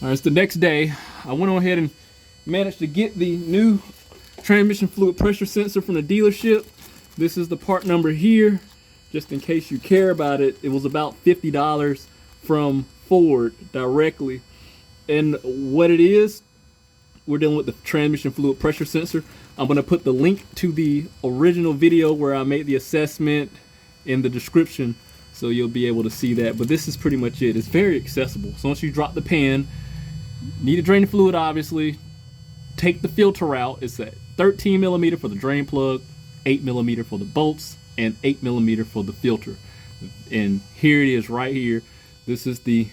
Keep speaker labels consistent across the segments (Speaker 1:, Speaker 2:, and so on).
Speaker 1: It's the next day. I went on ahead and managed to get the new transmission fluid pressure sensor from the dealership. This is the part number here, just in case you care about it. It was about $50 from Ford directly. And what it is, we're dealing with the transmission fluid pressure sensor. I'm gonna put the link to the original video where I made the assessment in the description, so you'll be able to see that. But this is pretty much it. It's very accessible. So once you drop the pan, need to drain the fluid, obviously. Take the filter out. It's at 13 millimeter for the drain plug, 8 millimeter for the bolts, and 8 millimeter for the filter. And here it is right here. This is the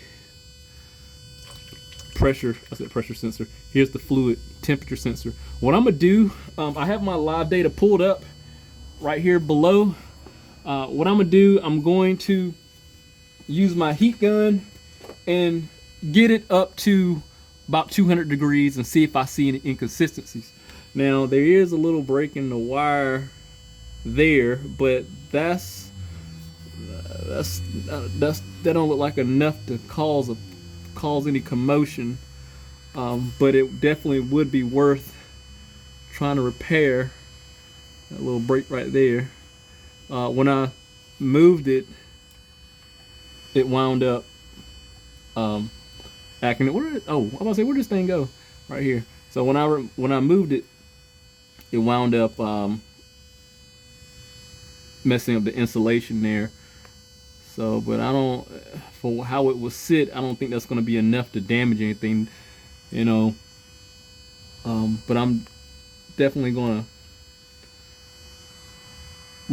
Speaker 1: pressure sensor. Here's the fluid temperature sensor. What I'm gonna do, I have my live data pulled up right here below. What I'm gonna do, I'm going to use my heat gun and get it up to about 200 degrees and see if I see any inconsistencies. Now there is a little break in the wire there, but that don't look like enough to cause any commotion. But it definitely would be worth trying to repair that little break right there. When I moved it, it wound up acting. I'm gonna say, where did this thing go? Right here. So when I moved it, it wound up messing up the insulation there. So, but I don't, for how it will sit, I don't think that's going to be enough to damage anything, you know. But I'm definitely going to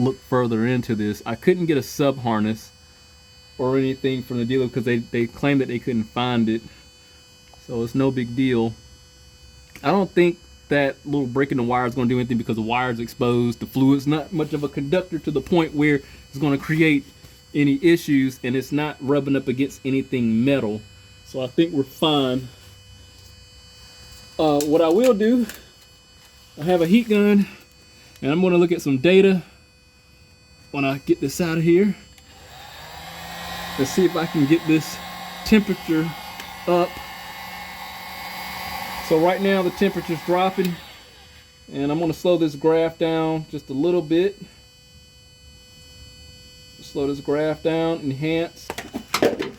Speaker 1: look further into this. I couldn't get a sub harness or anything from the dealer because they claimed that they couldn't find it. So it's no big deal. I don't think that little break in the wire is going to do anything because the wire is exposed. The fluid's not much of a conductor to the point where it's going to create any issues, and it's not rubbing up against anything metal. So I think we're fine. What I will do, I have a heat gun, and I'm going to look at some data when I get this out of here. Let's see if I can get this temperature up. So right now the temperature's dropping, and I'm going to slow this graph down just a little bit. Slow this graph down, enhance. Alright,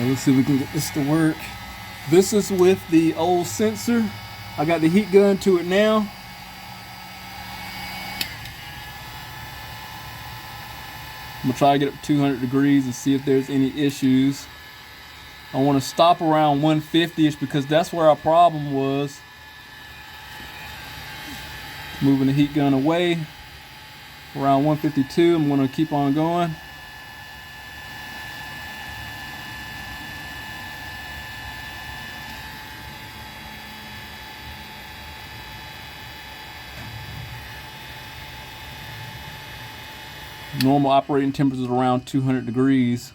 Speaker 1: let's see if we can get this to work. This is with the old sensor. I got the heat gun to it now. I'm gonna try to get up to 200 degrees and see if there's any issues. I want to stop around 150-ish because that's where our problem was. Moving the heat gun away. Around 152, I'm going to keep on going. Normal operating temperature is around 200 degrees.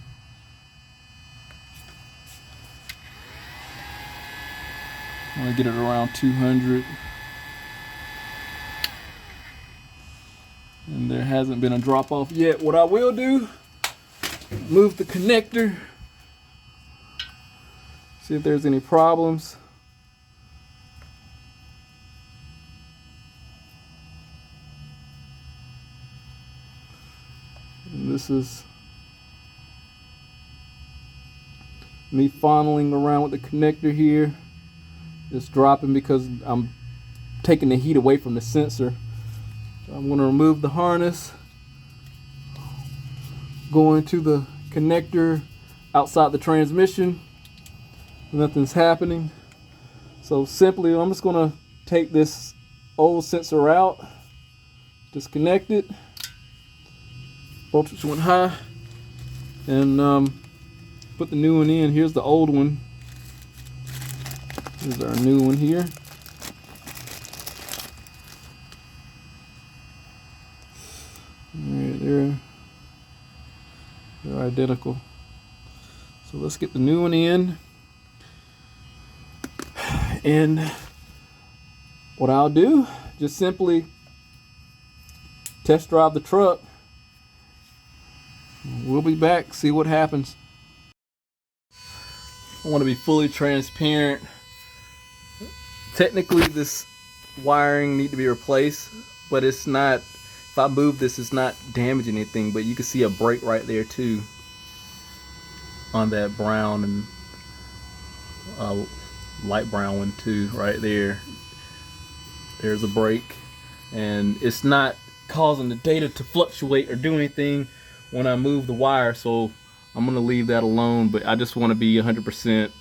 Speaker 1: I'm going to get it around 200. And there hasn't been a drop off yet. What I will do, move the connector, see if there's any problems. And this is me fondling around with the connector here. It's dropping because I'm taking the heat away from the sensor. I'm going to remove the harness, go into the connector outside the transmission. Nothing's happening. So simply, I'm just going to take this old sensor out, disconnect it, voltage went high, and put the new one in. Here's the old one. Here's our new one here. Alright, they're identical. So let's get the new one in. And what I'll do, just simply test drive the truck. We'll be back, see what happens. I want to be fully transparent. Technically this wiring need to be replaced, but it's not, if I move this, it's not damaging anything. But you can see a break right there too on that brown and light brown one too right there. There's a break, and it's not causing the data to fluctuate or do anything when I move the wire, so I'm gonna leave that alone. But I just want to be 100%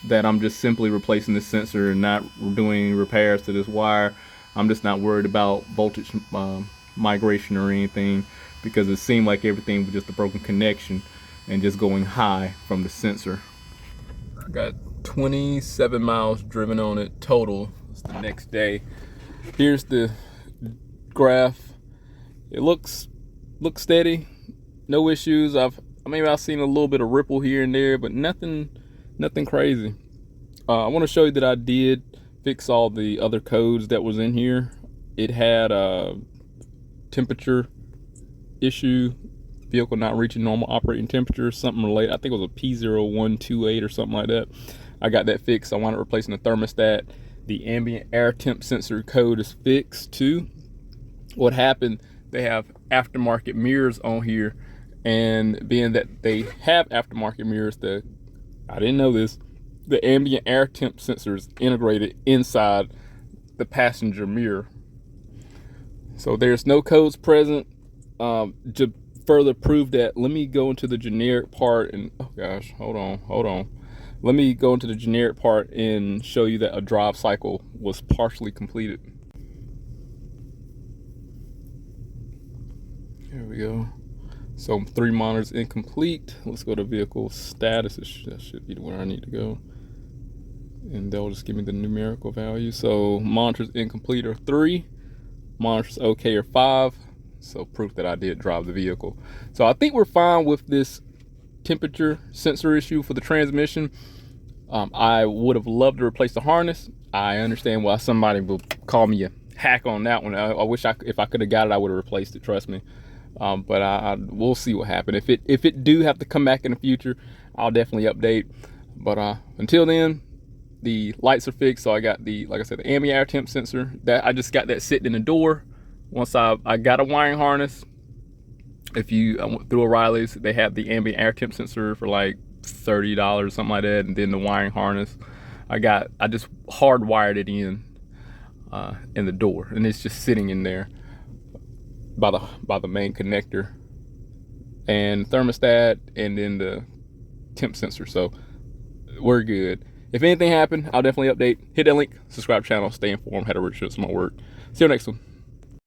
Speaker 1: that I'm just simply replacing this sensor and not doing repairs to this wire. I'm just not worried about voltage migration or anything, because it seemed like everything was just a broken connection and just going high from the sensor. I got 27 miles driven on it total. It's the next day. Here's the graph. It looks steady, no issues. I've seen a little bit of ripple here and there, but nothing crazy. I want to show you that I did fix all the other codes that was in here. It had a temperature issue, vehicle not reaching normal operating temperature, something related. I think it was a P0128 or something like that. I got that fixed. I wound up replacing the thermostat. The ambient air temp sensor code is fixed too. What happened, they have aftermarket mirrors on here, and being that they have aftermarket mirrors, I didn't know this, the ambient air temp sensor is integrated inside the passenger mirror. So there's no codes present. To further prove that, let me go into the generic part and, oh gosh, hold on. Let me go into the generic part and show you that a drive cycle was partially completed. Here we go. So 3 monitors incomplete. Let's go to vehicle status. That should be where I need to go. And they'll just give me the numerical value. So monitors incomplete are 3. Monitors okay are 5. So proof that I did drive the vehicle. So I think we're fine with this temperature sensor issue for the transmission. I would have loved to replace the harness. I understand why somebody will call me a hack on that one. I wish if I could have got it, I would have replaced it, trust me. But we'll see what happens. If it do have to come back in the future, I'll definitely update. But until then, the lights are fixed. So I got like I said, the ambient air temp sensor. That I just got that sitting in the door. Once I got a wiring harness. If I went through O'Reilly's, they have the ambient air temp sensor for like $30, something like that, and then the wiring harness. I just hardwired it in the door, and it's just sitting in there by the main connector and thermostat, and then the temp sensor. So we're good. If anything happened, I'll definitely update. Hit that link, subscribe channel, stay informed, how to reach my work. See you next one.